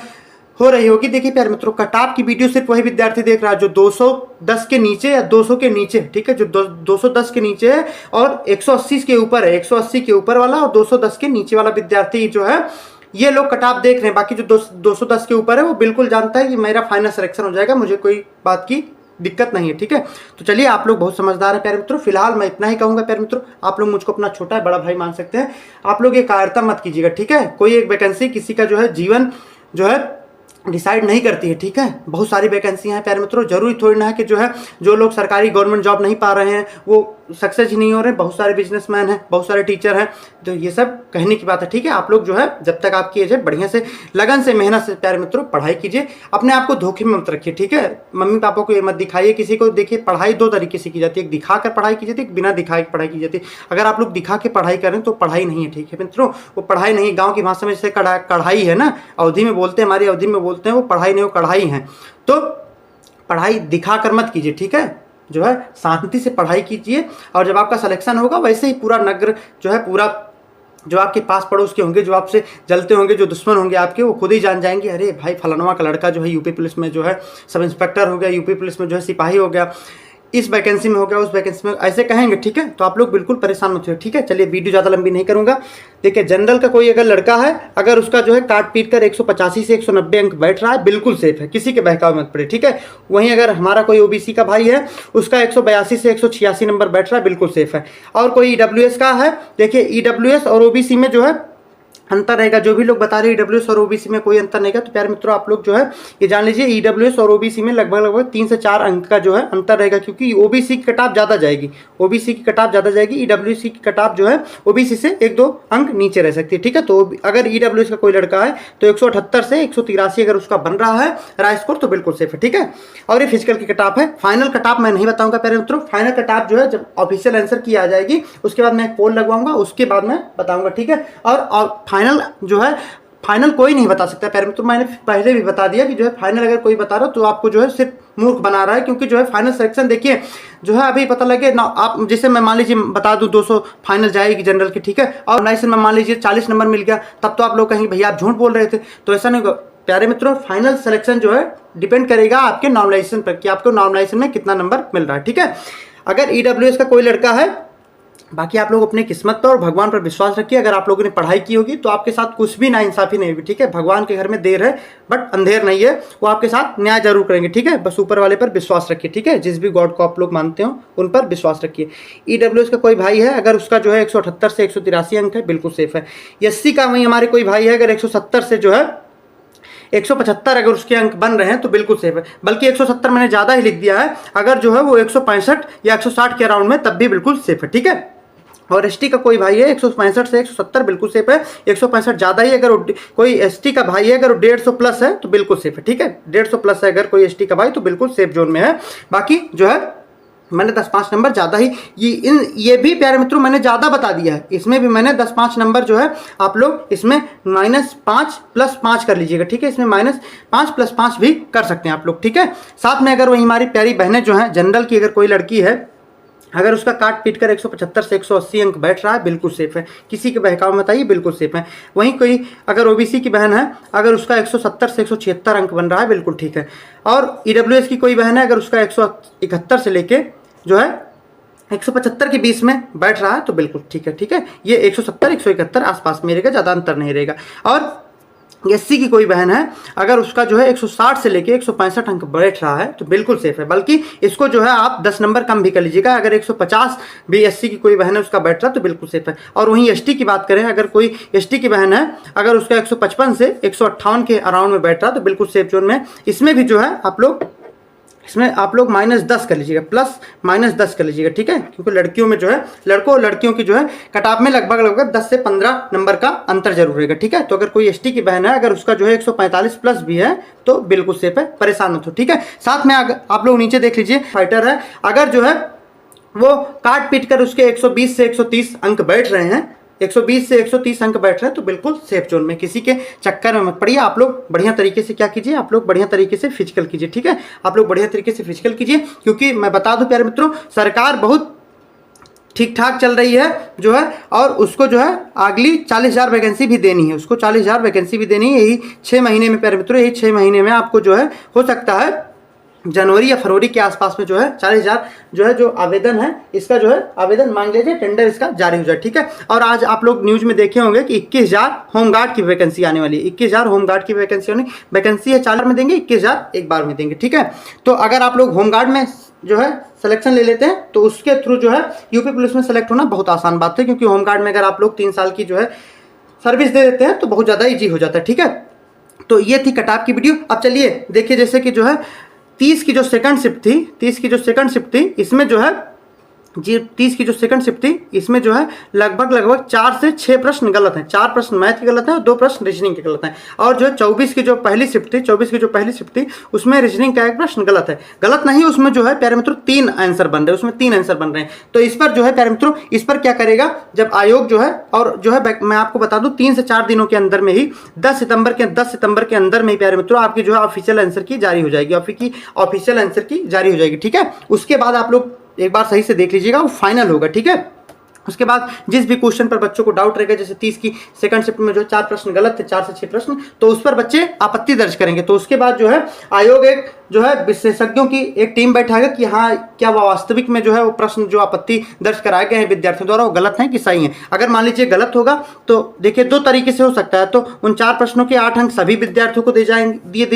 हो रही होगी। देखिए प्यारे मित्रों कट ऑफ की वीडियो सिर्फ वही विद्यार्थी देख रहा है जो 210 के नीचे या 200 के नीचे, ठीक है। जो 210 के नीचे है और 180 के ऊपर है, 180 के ऊपर वाला और 210 के नीचे वाला विद्यार्थी जो है ये लोग कट ऑफ देख रहे हैं। बाकी जो 210 के ऊपर है वो बिल्कुल जानता है कि मेरा फाइनल सिलेक्शन हो जाएगा, मुझे कोई बात की दिक्कत नहीं है, ठीक है। तो चलिए आप लोग बहुत समझदार है प्यारे मित्रों। फिलहाल मैं इतना ही कहूंगा प्यारे मित्रों, आप लोग मुझको अपना छोटा बड़ा भाई मान सकते हैं। आप लोग ये कायरता मत कीजिएगा, ठीक है। कोई एक वैकेंसी किसी का जो है जीवन जो है डिसाइड नहीं करती है, ठीक है। बहुत सारी वैकेंसी हैं प्यारे मित्रों, जरूरी थोड़ी ना है कि जो है जो लोग सरकारी गवर्नमेंट जॉब नहीं पा रहे हैं वो सक्सेस ही नहीं हो रहे। बहुत सारे बिजनेसमैन हैं, बहुत सारे टीचर हैं, तो ये सब कहने की बात है, ठीक है। आप लोग जो है जब तक आपकी एज है बढ़िया से लगन से मेहनत से प्यारे मित्रों पढ़ाई कीजिए, अपने आप को धोखे में मत रखिए, ठीक है। मम्मी पापा को ये मत दिखाइए किसी को। देखिए पढ़ाई 2 तरीके से की जाती है, एक दिखा कर पढ़ाई की जाती है, एक बिना दिखाए पढ़ाई की जाती है। अगर आप लोग दिखा के पढ़ाई करें तो पढ़ाई नहीं है, ठीक है मित्रों। वो पढ़ाई नहीं, गाँव की भाषा में जैसे कढ़ाई है ना, अवधि में बोलते हैं, हमारी अवधि में बोलते हैं, वो पढ़ाई नहीं, वो कढ़ाई है। तो पढ़ाई दिखा कर मत कीजिए, ठीक है। जो है शांति से पढ़ाई कीजिए, और जब आपका सिलेक्शन होगा वैसे ही पूरा नगर जो है, पूरा जो आपके पास पड़ोस के होंगे, जो आपसे जलते होंगे, जो दुश्मन होंगे आपके, वो खुद ही जान जाएंगे अरे भाई फलानवा का लड़का जो है यूपी पुलिस में जो है सब इंस्पेक्टर हो गया, यूपी पुलिस में जो है सिपाही हो गया। इस वैकेंसी में हो गया, उस वैकेंसी में, ऐसे कहेंगे, ठीक है। तो आप लोग बिल्कुल परेशान मत हो, ठीक है। चलिए वीडियो ज़्यादा लंबी नहीं करूँगा। देखिए जनरल का कोई अगर लड़का है, अगर उसका जो है काट पीट कर 185 से 190 अंक बैठ रहा है, बिल्कुल सेफ है, किसी के बहकाव मत पड़े, ठीक है। वहीं अगर हमारा कोई ओबीसी का भाई है, उसका 182 से 186 नंबर बैठ रहा है, बिल्कुल सेफ है। और कोई ईडब्ल्यूएस का है, देखिए ईडब्ल्यूएस और ओबीसी में जो है अंतर रहेगा। जो भी लोग बता रहे हैं ईडब्ल्यूएस और ओबीसी में कोई अंतर नहीं है, तो प्यारे मित्रों आप लोग जो है ये जान लीजिए, ईडब्ल्यूएस और ओबीसी में लगभग 3 से 4 अंक का जो है अंतर रहेगा, क्योंकि ओबीसी की कटाप ज़्यादा जाएगी, ओबीसी की कटाप ज़्यादा जाएगी, ईडब्ल्यूसी की कटाप जो है ओबीसी से 1-2 अंक नीचे रह सकती है, ठीक है। तो अगर ईडब्ल्यूएस का कोई लड़का है तो 178 से 183 अगर उसका बन रहा है राय स्कोर, तो बिल्कुल सेफ है, ठीक है। और ये फिजिकल की कटाप है। फाइनल कटाप मैं नहीं बताऊंगा प्यारे मित्रों, फाइनल कटाप जो है जब ऑफिशियल आंसर की आ जाएगी, उसके बाद मैं एक पोल लगवाऊंगा, उसके बाद मैं बताऊंगा, ठीक है। और फाइनल जो है, फाइनल कोई नहीं बता सकता प्यारे मित्रों, मैंने पहले भी बता दिया कि जो है फाइनल अगर कोई बता रहा हो तो आपको जो है सिर्फ मूर्ख बना रहा है, क्योंकि जो है फाइनल सिलेक्शन देखिए जो है अभी पता लगे ना, आप जैसे मैं मान लीजिए बता दूं 200 फाइनल जाएगी जनरल की, ठीक है, और नाइस में मान लीजिए 40 नंबर मिल गया, तब तो आप लोग कहेंगे भैया आप झूठ बोल रहे थे। तो ऐसा नहीं प्यारे मित्रों, फाइनल सिलेक्शन जो है डिपेंड करेगा आपके नॉर्मलाइजेशन पर, कि आपको नॉर्मलाइजेशन में कितना नंबर मिल रहा है, ठीक है। अगर ईडब्ल्यूएस का कोई लड़का है, बाकी आप लोग अपनी किस्मत पर और भगवान पर विश्वास रखिए। अगर आप लोगों ने पढ़ाई की होगी तो आपके साथ कुछ भी नाइंसाफी नहीं होगी, ठीक है। भगवान के घर में देर है बट अंधेर नहीं है, वो आपके साथ न्याय जरूर करेंगे, ठीक है। बस ऊपर वाले पर विश्वास रखिए, ठीक है। जिस भी गॉड को आप लोग मानते हो उन पर विश्वास रखिए। ईडब्ल्यूएस का कोई भाई है, अगर उसका जो है 178 से 183 अंक है, बिल्कुल सेफ है। एससी का वहीं हमारे कोई भाई है, अगर 170 से जो है 175 अगर उसके अंक बन रहे हैं तो बिल्कुल सेफ है। बल्कि 170 मैंने ज़्यादा ही लिख दिया है, अगर जो है वो 165 या 160 के अराउंड में, तब भी बिल्कुल सेफ है, ठीक है। और एसटी का कोई भाई है 165 से 170 बिल्कुल सेफ है। 165 ज़्यादा ही, अगर कोई एसटी का भाई है अगर 150 प्लस है तो बिल्कुल सेफ है, ठीक है। 150 प्लस है अगर कोई एसटी का भाई तो बिल्कुल सेफ जोन में है। बाकी जो है मैंने 10-5 नंबर ज़्यादा ही, ये भी प्यारे मित्रों मैंने ज़्यादा बता दिया है, इसमें भी मैंने 10-5 नंबर जो है आप लोग इसमें -5 + 5 कर लीजिएगा, ठीक है। इसमें -5 + 5 भी कर सकते हैं आप लोग, ठीक है। साथ में अगर वही हमारी प्यारी बहनें जो हैं, जनरल की अगर कोई लड़की है, अगर उसका काट पीट कर 175 से 180 अंक बैठ रहा है, बिल्कुल सेफ है, किसी के बहकाव में बताइए, बिल्कुल सेफ है। वहीं कोई अगर ओबीसी की बहन है, अगर उसका 170 से 176 अंक बन रहा है, बिल्कुल ठीक है। और ईडब्ल्यूएस की कोई बहन है, अगर उसका 171 से लेके जो है 175 के बीच में बैठ रहा है तो बिल्कुल ठीक है, ठीक है। ये 170 171 आसपास में रहेगा, ज़्यादा अंतर नहीं रहेगा। और एससी की कोई बहन है, अगर उसका जो है 160 से लेके 165 अंक बैठ रहा है तो बिल्कुल सेफ है। बल्कि इसको जो है आप 10 नंबर कम भी कर लीजिएगा, अगर 150 भी एससी की कोई बहन है उसका बैठ रहा है तो बिल्कुल सेफ है। और वहीं एसटी की बात करें, अगर कोई एसटी की बहन है, अगर उसका 155 से 158 के अराउंड में बैठ रहा है तो बिल्कुल सेफ जोन में। इसमें भी जो है आप लोग -10 कर लीजिएगा, +-10 कर लीजिएगा, ठीक है। क्योंकि लड़कियों में जो है, लड़कों और लड़कियों की जो है कटाप में लगभग 10 से 15 नंबर का अंतर जरूर रहेगा, ठीक है। तो अगर कोई एसटी की बहन है, अगर उसका जो है 145 प्लस भी है तो बिल्कुल सेफ है, परेशान मत हो, ठीक है। साथ में आप लोग नीचे देख लीजिए, फाइटर है, अगर जो है वो काट पीट कर उसके 120 से 130 अंक बैठ रहे हैं, 120 से 130 अंक बैठ रहे हैं तो बिल्कुल सेफ जोन में, किसी के चक्कर में मत पड़िए। आप लोग बढ़िया तरीके से क्या कीजिए, आप लोग बढ़िया तरीके से फिजिकल कीजिए, ठीक है। आप लोग बढ़िया तरीके से फिजिकल कीजिए, क्योंकि मैं बता दूं प्यारे मित्रों, सरकार बहुत ठीक ठाक चल रही है जो है, और उसको जो है अगली 40,000 वैकेंसी भी देनी है, उसको 40,000 वैकेंसी भी देनी है। यही 6 महीने में प्यारे मित्रों, यही 6 महीने में आपको जो है हो सकता है जनवरी या फरवरी के आसपास में जो है 40,000 जो है जो आवेदन है, इसका जो है आवेदन मांग लीजिए, टेंडर इसका जारी हो जाए, ठीक है। और आज आप लोग न्यूज में देखे होंगे कि 21,000 होमगार्ड की वैकेंसी आने वाली है, 21,000 होमगार्ड की वैकेंसी है, 4 में देंगे, 21,000 एक बार में देंगे, ठीक है। तो अगर आप लोग होमगार्ड में जो है सिलेक्शन ले लेते हैं तो उसके थ्रू जो है यूपी पुलिस में सेलेक्ट होना बहुत आसान बात है, क्योंकि होमगार्ड में अगर आप लोग 3 साल की जो है सर्विस दे देते हैं तो बहुत ज़्यादा ईजी हो जाता है, ठीक है। तो ये थी कटाप की वीडियो। अब चलिए देखिए, जैसे कि जो है 30 की जो सेकंड शिफ्ट थी, इसमें जो है 30 की जो सेकंड शिफ्ट थी, इसमें जो है लगभग 4 से 6 प्रश्न गलत हैं, 4 प्रश्न मैथ के गलत हैं और 2 प्रश्न रीजनिंग के गलत हैं। और जो 24 की जो पहली शिफ्ट थी, उसमें रीजनिंग का एक प्रश्न गलत है, गलत नहीं, उसमें जो है प्यारे मित्रों 3 आंसर बन रहे हैं, तो इस पर जो है प्यारे मित्रों, इस पर क्या करेगा जब आयोग जो है, और जो है मैं आपको बता दूं 3 से 4 दिनों के अंदर में ही 10 सितंबर के अंदर में ही प्यारे मित्रों आपकी जो है ऑफिशियल आंसर की जारी हो जाएगी, ठीक है। उसके बाद आप लोग एक बार सही से देख लीजिएगा, वो फाइनल होगा, ठीक है। उसके बाद जिस भी क्वेश्चन पर बच्चों को डाउट रहेगा, जैसे 30 की सेकंड शिफ्ट में जो 4 प्रश्न गलत थे, 4 से 6 प्रश्न, तो उस पर बच्चे आपत्ति दर्ज करेंगे। तो उसके बाद जो है आयोग एक जो है विशेषज्ञों की एक टीम बैठाएगा कि हाँ क्या वो वास्तविक में जो है वो प्रश्न जो आपत्ति दर्ज कराए गए हैं विद्यार्थियों द्वारा वो गलत हैं कि सही हैं। अगर मान लीजिए गलत होगा तो देखिए 2 तरीके से हो सकता है, तो उन 4 प्रश्नों के 8 अंक सभी विद्यार्थियों को दिए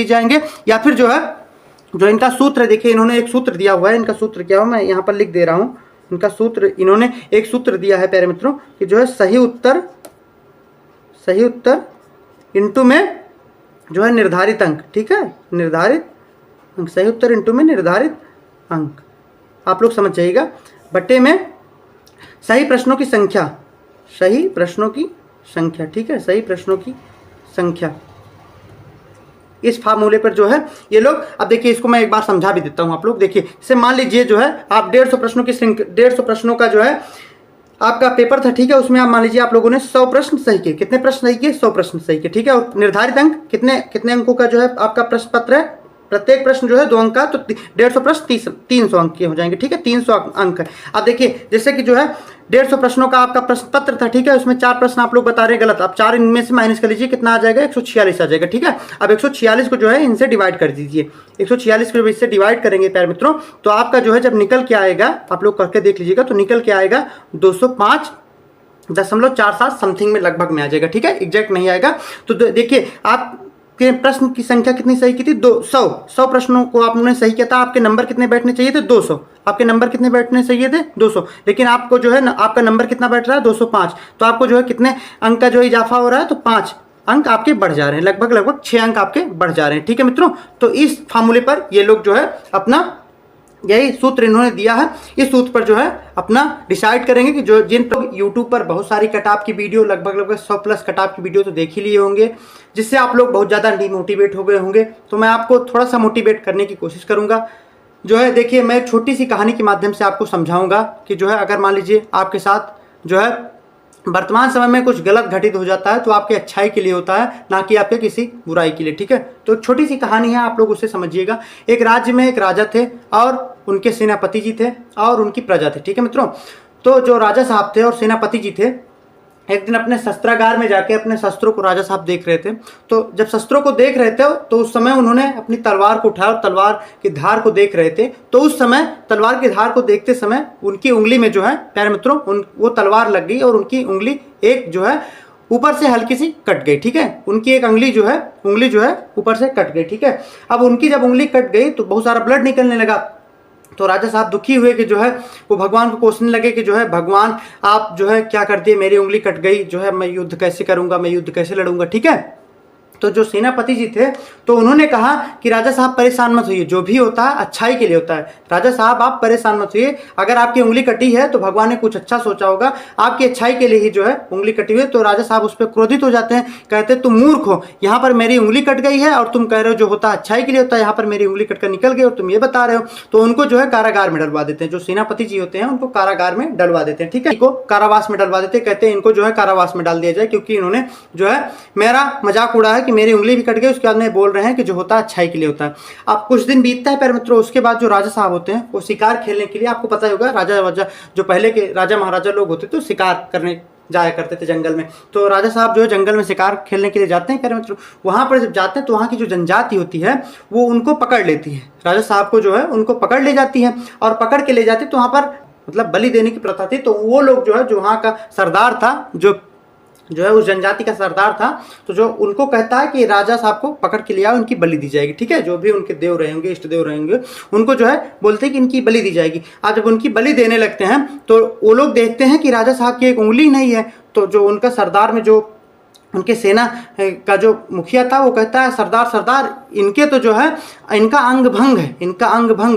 जाएंगे, या फिर जो है जो इनका सूत्र है, देखिए इन्होंने एक सूत्र दिया हुआ है, इनका सूत्र क्या हो मैं यहाँ पर लिख दे रहा हूँ। इनका सूत्र, इन्होंने एक सूत्र दिया है प्यारे मित्रों कि जो है सही उत्तर इनटू में जो है निर्धारित अंक, ठीक है, निर्धारित अंक, सही उत्तर इनटू में निर्धारित अंक, आप लोग समझ जाइएगा, बट्टे में सही प्रश्नों की संख्या, सही प्रश्नों की संख्या, ठीक है, सही प्रश्नों की संख्या। इस फार्मूले पर जो है ये लोग, अब देखिए इसको मैं एक बार समझा भी देता हूं आप लोग। देखिए जैसे मान लीजिए जो है आप 150 प्रश्नों की 150 प्रश्नों का जो है आपका पेपर था, ठीक है, उसमें आप मान लीजिए आप लोगों ने 100 प्रश्न सही किए। कितने प्रश्न सही किए? 100 प्रश्न सही किए, ठीक है। और निर्धारित अंक कितने अंकों का जो है आपका प्रश्न पत्र है, प्रत्येक प्रश्न जो है 2 अंक का, तो 150 प्रश्न 300 अंक के हो जाएंगे, ठीक है, 300 अंक है। अब देखिए जैसे कि जो है 150 प्रश्नों का आपका प्रश्न पत्र था, ठीक है, उसमें 4 प्रश्न आप लोग बता रहे हैं गलत, अब 4 इनमें से माइनस कर लीजिए, कितना आ जाएगा? 146 आ जाएगा, ठीक है। अब 146 को जो है इनसे डिवाइड कर दीजिए, 146 को जब इससे डिवाइड करेंगे प्यारे मित्रों, तो आपका जो है जब निकल के आएगा, आप लोग करके देख लीजिएगा, तो निकल के आएगा 205.47 समथिंग में लगभग में आ जाएगा, ठीक है, एग्जैक्ट नहीं आएगा। तो देखिए आप के प्रश्न की संख्या कितनी सही की थी? 100 प्रश्नों को आपने सही किया था, आपके नंबर कितने बैठने चाहिए थे? 200। आपके नंबर कितने बैठने चाहिए थे? 200। लेकिन आपको जो है आपका नंबर कितना बैठ रहा है? 205। तो आपको जो है कितने अंक का जो इजाफा हो रहा है? तो 5 अंक आपके बढ़ जा रहे हैं, लगभग 6 अंक आपके बढ़ जा रहे हैं, ठीक है मित्रों। तो इस फार्मूले पर ये लोग जो है अपना यही सूत्र इन्होंने दिया है, इस सूत्र पर जो है अपना डिसाइड करेंगे कि जो जिन लोग यूट्यूब पर बहुत सारी कटाप की वीडियो, लगभग 100+ कटाप की वीडियो तो देख ही लिए होंगे, जिससे आप लोग बहुत ज़्यादा डिमोटिवेट हो गए होंगे, तो मैं आपको थोड़ा सा मोटिवेट करने की कोशिश करूंगा। जो है देखिए मैं छोटी सी कहानी के माध्यम से आपको समझाऊंगा कि जो है अगर मान लीजिए आपके साथ जो है वर्तमान समय में कुछ गलत घटित हो जाता है तो आपके अच्छाई के लिए होता है, ना कि आपके किसी बुराई के लिए, ठीक है। तो छोटी सी कहानी है, आप लोग उससे समझिएगा। एक राज्य में एक राजा थे और उनके सेनापति जी थे और उनकी प्रजा थे, ठीक है मित्रों। तो जो राजा साहब थे और सेनापति जी थे, एक दिन अपने शस्त्रागार में जाके अपने शस्त्रों को राजा साहब देख रहे थे। तो जब शस्त्रों को देख रहे थे तो उस समय उन्होंने अपनी तलवार को उठाया और तलवार की धार को देख रहे थे। तो उस समय तलवार की धार को देखते समय उनकी उंगली में जो है प्यारे मित्रों वो तलवार लग गई और उनकी उंगली एक जो है ऊपर से हल्की सी कट गई, ठीक है। उनकी एक उंगली जो है ऊपर से कट गई, ठीक है। अब उनकी जब उंगली कट गई तो बहुत सारा ब्लड निकलने लगा। तो राजा साहब दुखी हुए कि जो है वो भगवान को कोसने लगे कि जो है भगवान आप जो है क्या कर दिए, मेरी उंगली कट गई, जो है मैं युद्ध कैसे करूंगा, मैं युद्ध कैसे लड़ूंगा, ठीक है। तो जो सेनापति जी थे तो उन्होंने कहा कि राजा साहब परेशान मत होइए, जो भी होता है अच्छाई के लिए होता है। राजा साहब आप परेशान मत होइए, अगर आपकी उंगली कटी है तो भगवान ने कुछ अच्छा सोचा होगा, आपकी अच्छाई के लिए ही जो है उंगली कटी हुई है। तो राजा साहब उस पर क्रोधित हो जाते हैं, कहते तुम मूर्ख हो, यहाँ पर मेरी उंगली कट गई है और तुम कह रहे हो जो होता है अच्छाई के लिए होता है, यहाँ पर मेरी उंगली कटकर निकल गई और तुम ये बता रहे हो। तो उनको जो है कारागार में डलवा देते हैं, जो सेनापति जी होते हैं उनको कारागार में डलवा देते हैं, ठीक है, इनको कारावास में डलवा देते हैं। कहते हैं इनको जो है कारावास में डाल दिया जाए, क्योंकि इन्होंने जो है मेरा मजाक उड़ा है कि मेरी उंगली भी कट गई। उसके बाद में बोल रहे हैं कि जो होता है अच्छाई के लिए होता है। अब कुछ दिन बीतता है प्यारे मित्रों, उसके बाद जो राजा साहब होते हैं वो शिकार खेलने के लिए, आपको पता ही होगा राजा जो पहले के राजा महाराजा लोग होते थे तो शिकार करने जाया करते थे जंगल में। तो राजा साहब जो है जंगल में शिकार खेलने के लिए जाते हैं प्यारे मित्रों। वहां पर जब जाते हैं तो वहां की जो जनजाति होती है वो उनको पकड़ लेती है, राजा साहब को जो है उनको पकड़ ले जाती है और पकड़ के ले जाती है। तो वहां पर मतलब बलि देने की प्रथा थी। तो वो लोग जो है जो वहां का सरदार था, जो है उस जनजाति का सरदार था, तो जो उनको कहता है कि राजा साहब को पकड़ के लिया, उनकी बलि दी जाएगी, ठीक है। जो भी उनके देव रहेंगे, इष्ट देव रहेंगे, उनको जो है बोलते हैं कि इनकी बलि दी जाएगी। आज जब उनकी बलि देने लगते हैं तो वो लोग देखते हैं कि राजा साहब की एक उंगली नहीं है। तो जो उनका सरदार में जो उनके सेना का जो मुखिया था वो कहता है सरदार इनके तो जो है इनका अंग भंग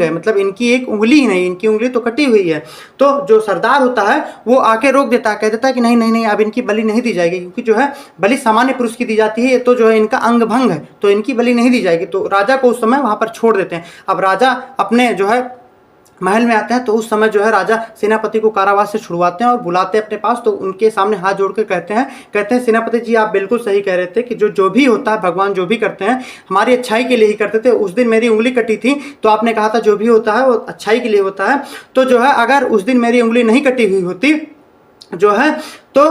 है, मतलब इनकी एक उंगली ही नहीं, इनकी उंगली तो कटी हुई है। तो जो सरदार होता है वो आके रोक देता है, कह देता है कि नहीं अब इनकी बलि नहीं दी जाएगी, क्योंकि जो है बलि सामान्य पुरुष की दी जाती है, तो जो है इनका अंग भंग है तो इनकी बलि नहीं दी जाएगी। तो राजा को उस समय वहां पर छोड़ देते हैं। अब राजा अपने जो है महल में आते हैं तो उस समय जो है राजा सेनापति को कारावास से छुड़वाते हैं और बुलाते हैं अपने पास। तो उनके सामने हाथ जोड़ के कहते हैं सेनापति जी आप बिल्कुल सही कह रहे थे कि जो भी होता है भगवान जो भी करते हैं हमारी अच्छाई के लिए ही करते थे। उस दिन मेरी उंगली कटी थी तो आपने कहा था जो भी होता है वो अच्छाई के लिए होता है। तो जो है अगर उस दिन मेरी उंगली नहीं कटी हुई होती जो है तो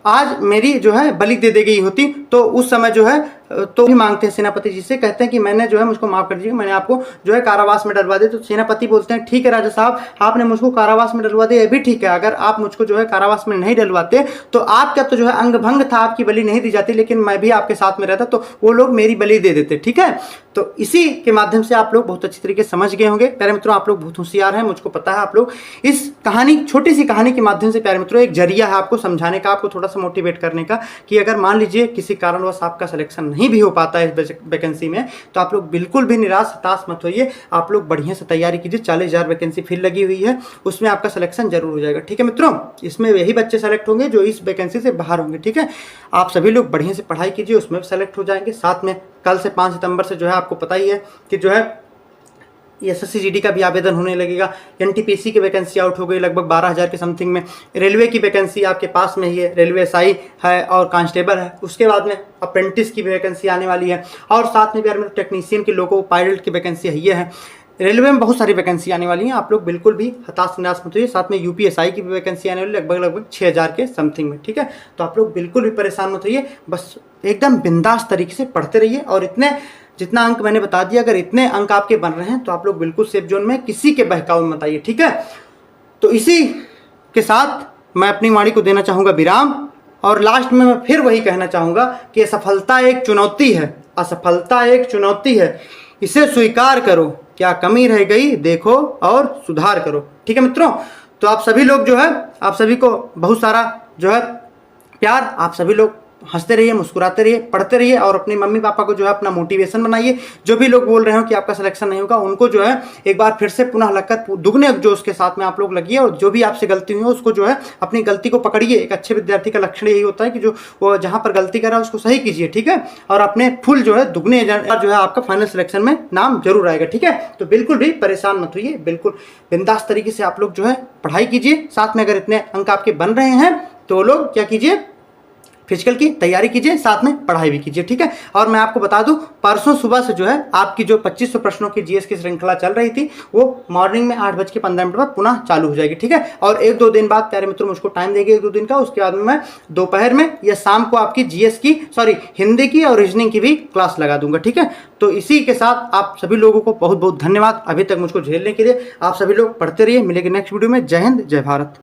आज मेरी जो है बलि दे दी गई होती, तो उस समय जो है तो भी मांगते हैं सेनापति जी से, कहते हैं कि मैंने जो है मुझको माफ कर दीजिए, मैंने आपको जो है कारावास में डलवा दिया। तो सेनापति बोलते हैं ठीक है राजा साहब, आपने मुझको कारावास में डलवा दिया, ये भी ठीक है, अगर आप मुझको जो है कारावास में नहीं डलवाते तो आपका तो जो है अंग भंग था, आपकी बलि नहीं दी जाती, लेकिन मैं भी आपके साथ में रहता तो वो लोग मेरी बलि दे देते। ठीक है, तो इसी के माध्यम से आप लोग बहुत अच्छी तरीके से समझ गए होंगे। प्यारे मित्रों, आप लोग बहुत होशियार हैं, मुझको पता है। आप लोग इस कहानी, छोटी सी कहानी के माध्यम से प्यारे मित्रों एक जरिया है आपको समझाने का, आपको थोड़ा सा मोटिवेट करने का, कि अगर मान लीजिए किसी कारणवश आपका सिलेक्शन नहीं भी हो पाता है इस वैकेंसी में, तो आप लोग बिल्कुल भी निराश हताश मत होइए, आप लोग बढ़िया से तैयारी कीजिए। 40,000 वैकेंसी फिर लगी हुई है, उसमें आपका सिलेक्शन जरूर हो जाएगा। ठीक है मित्रों, इसमें वही बच्चे सेलेक्ट होंगे जो इस वैकेंसी से बाहर होंगे। ठीक है, आप सभी लोग बढ़िया से पढ़ाई कीजिए, उसमें भी सेलेक्ट हो जाएंगे। साथ में कल से 5 सितंबर से जो है आपको पता ही है कि जो है एसएससी जीडी का भी आवेदन होने लगेगा। एनटीपीसी की वैकेंसी आउट हो गई लगभग 12,000 के समथिंग में। रेलवे की वैकेंसी आपके पास में ही है, रेलवे एसआई है और कांस्टेबल है। उसके बाद में अप्रेंटिस की वैकेंसी आने वाली है, और साथ में भी यार टेक्नीशियन की, लोको पायलट की वैकेंसी है। रेलवे में बहुत सारी वैकेंसी आने वाली हैं, आप लोग बिल्कुल भी हताश निराश मत होइए। साथ में यूपीएसआई की भी वैकेंसी आने वाली लगभग 6,000 के समथिंग में। ठीक है, तो आप लोग बिल्कुल भी परेशान मत होइए, बस एकदम बिंदास तरीके से पढ़ते रहिए। और इतने जितना अंक मैंने बता दिया, अगर इतने अंक आपके बन रहे हैं तो आप लोग बिल्कुल सेफ जोन में, किसी के बहकावे में मत आइए। ठीक है, तो इसी के साथ मैं अपनी वाणी को देना चाहूँगा विराम, और लास्ट में मैं फिर वही कहना चाहूँगा कि असफलता एक चुनौती है, असफलता एक चुनौती है, इसे स्वीकार करो, क्या कमी रह गई देखो और सुधार करो। ठीक है मित्रों, तो आप सभी लोग जो है, आप सभी को बहुत सारा जो है प्यार, आप सभी लोग हंसते रहिए, मुस्कुराते रहिए, पढ़ते रहिए, और अपने मम्मी पापा को जो है अपना मोटिवेशन बनाइए। जो भी लोग बोल रहे हो कि आपका सिलेक्शन नहीं होगा, उनको जो है एक बार फिर से पुनः लगकर दुगने जोश के साथ में आप लोग लगिए, और जो भी आपसे गलती हुई है उसको जो है अपनी गलती को पकड़िए। एक अच्छे विद्यार्थी का लक्षण यही होता है कि जो वो जहाँ पर गलती कर रहा है उसको सही कीजिए। ठीक है, और अपने फुल जो है दुगने जो है आपका फाइनल सिलेक्शन में नाम जरूर आएगा। ठीक है, तो बिल्कुल भी परेशान मत होइए, बिल्कुल बिंदास तरीके से आप लोग जो है पढ़ाई कीजिए। साथ में अगर इतने अंक आपके बन रहे हैं तो लोग क्या कीजिए, फिजिकल की तैयारी कीजिए, साथ में पढ़ाई भी कीजिए। ठीक है, और मैं आपको बता दूं, परसों सुबह से जो है आपकी जो 2500 प्रश्नों की जीएस की श्रृंखला चल रही थी, वो मॉर्निंग में 8:15 पर पुनः चालू हो जाएगी। ठीक है, और 1-2 दिन बाद प्यारे मित्रों मुझको टाइम देंगे 1-2 दिन का, उसके बाद में मैं दोपहर में या शाम को आपकी जीएस की, हिंदी की और रीजनिंग की भी क्लास लगा दूंगा। ठीक है, तो इसी के साथ आप सभी लोगों को बहुत बहुत धन्यवाद अभी तक मुझको झेलने के लिए। आप सभी लोग पढ़ते रहिए, मिलेंगे नेक्स्ट वीडियो में। जय हिंद, जय भारत।